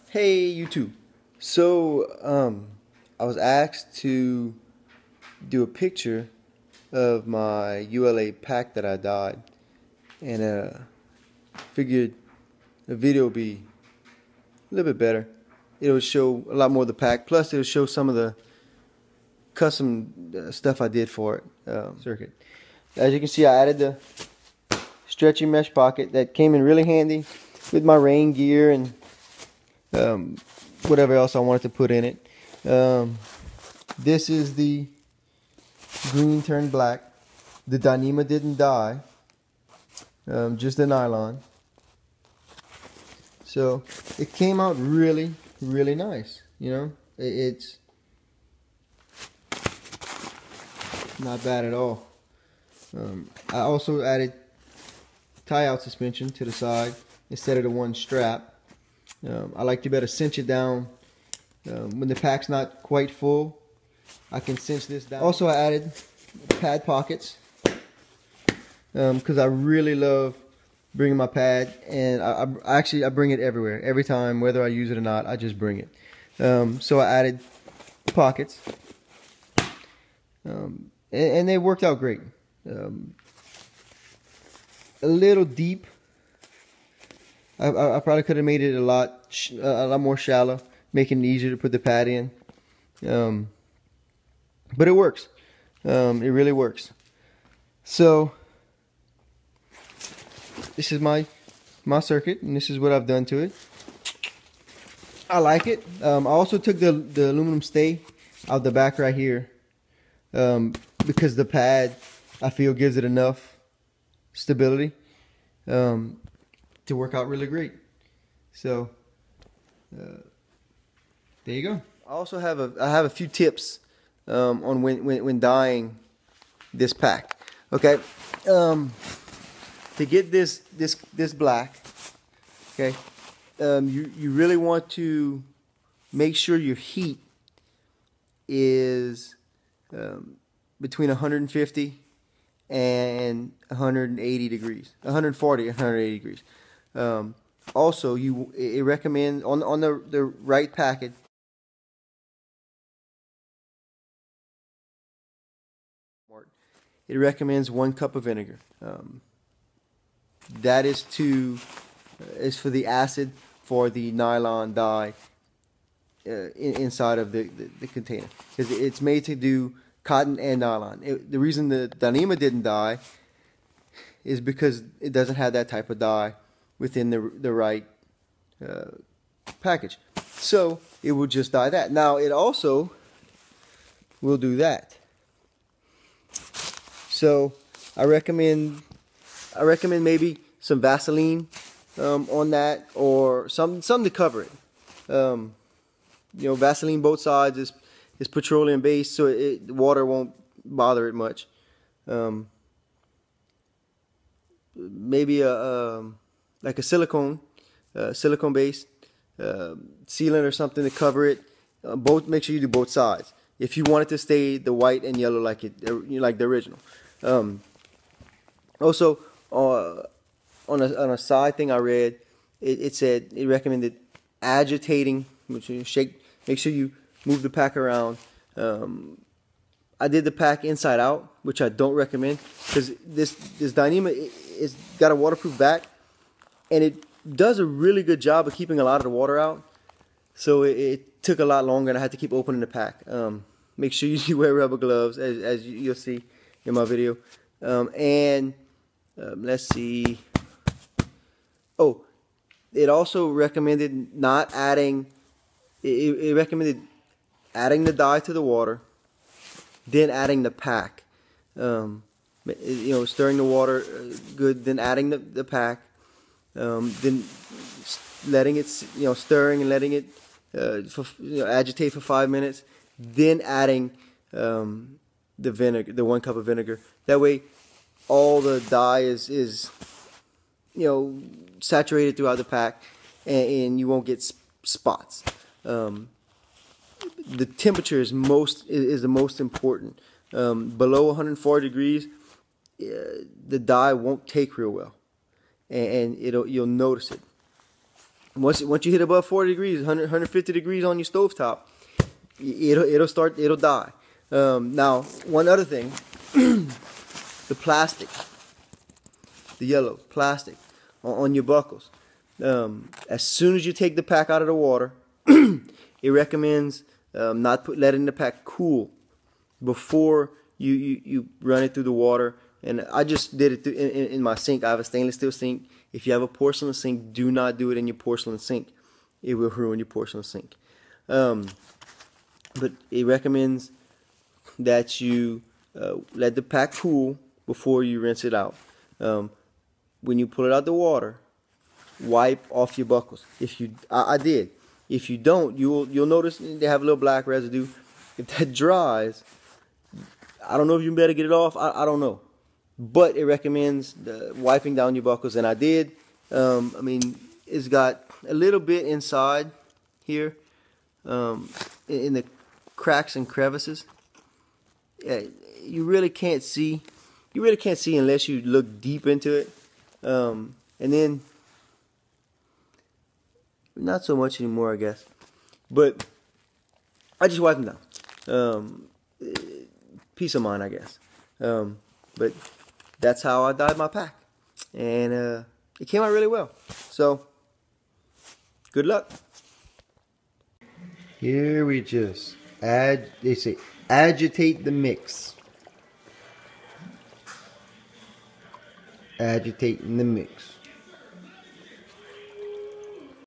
Hey YouTube. I was asked to do a picture of my ULA pack that I dyed, and figured the video would be a little bit better. It'll show a lot more of the pack, plus it'll show some of the custom stuff I did for it. Circuit. As you can see, I added the stretchy mesh pocket that came in really handy with my rain gear and whatever else I wanted to put in it. This is the green turned black. The Dyneema didn't dye, just the nylon. So it came out really, really nice. You know, it's not bad at all. I also added tie-out suspension to the side instead of the one strap. I like to better cinch it down when the pack's not quite full. I can cinch this down. Also, I added pad pockets because I really love bringing my pad, and I bring it everywhere. Every time, whether I use it or not, I just bring it. So I added pockets, and they worked out great. A little deep. I probably could have made it a lot more shallow, making it easier to put the pad in. But it works. It really works. So this is my circuit, and this is what I've done to it. I like it. I also took the aluminum stay out the back right here, because the pad, I feel, gives it enough stability to work out really great. So there you go. I also have a few tips on when dyeing this pack. Okay, to get this black, okay, you really want to make sure your heat is between 150 and 180 degrees, 140, 180 degrees. Also, it recommends on the right packet. It recommends 1 cup of vinegar. That is for the acid for the nylon dye inside of the container, because it's made to do cotton and nylon. The reason the Dyneema didn't dye is because it doesn't have that type of dye within the right package. So it will just dye that. Now it also will do that. So I recommend maybe some Vaseline on that, or something to cover it. You know, Vaseline both sides is petroleum based, so the water won't bother it much. Maybe like a silicone based sealant or something to cover it. Make sure you do both sides if you want it to stay the white and yellow like the original. Also, on a side thing I read, it said it recommended agitating, which you shake. Make sure you move the pack around. I did the pack inside out, which I don't recommend, because this Dyneema is got a waterproof back, and it does a really good job of keeping a lot of the water out. So it took a lot longer, and I had to keep opening the pack. Make sure you wear rubber gloves, as you'll see in my video. Let's see. Oh, it also recommended not adding. It recommended adding the dye to the water, then adding the pack. You know, stirring the water good, then adding the pack, then letting it, stirring and letting it agitate for 5 minutes, then adding the vinegar, the 1 cup of vinegar. That way, all the dye is saturated throughout the pack, and you won't get spots. The temperature is the most important. Below 140 degrees, the dye won't take real well, and you'll notice it. once you hit above 40 degrees, 150 degrees on your stovetop, it'll die. Now, one other thing, the plastic, the yellow plastic on your buckles. As soon as you take the pack out of the water, it recommends not letting the pack cool before you run it through the water. And I just did it in my sink. I have a stainless steel sink. If you have a porcelain sink, do not do it in your porcelain sink. It will ruin your porcelain sink. But it recommends that you let the pack cool before you rinse it out. When you pull it out the water, wipe off your buckles. I did. If you don't, you'll notice they have a little black residue. If that dries, I don't know if you better get it off. I don't know. But it recommends wiping down your buckles, and I did. I mean, it's got a little bit inside here in the cracks and crevices. You really can't see. You really can't see unless you look deep into it. And then, not so much anymore, I guess. But I just wiped them down. Peace of mind, I guess. But that's how I dyed my pack, and it came out really well. So, good luck. Here we just they say agitate the mix. Agitating the mix.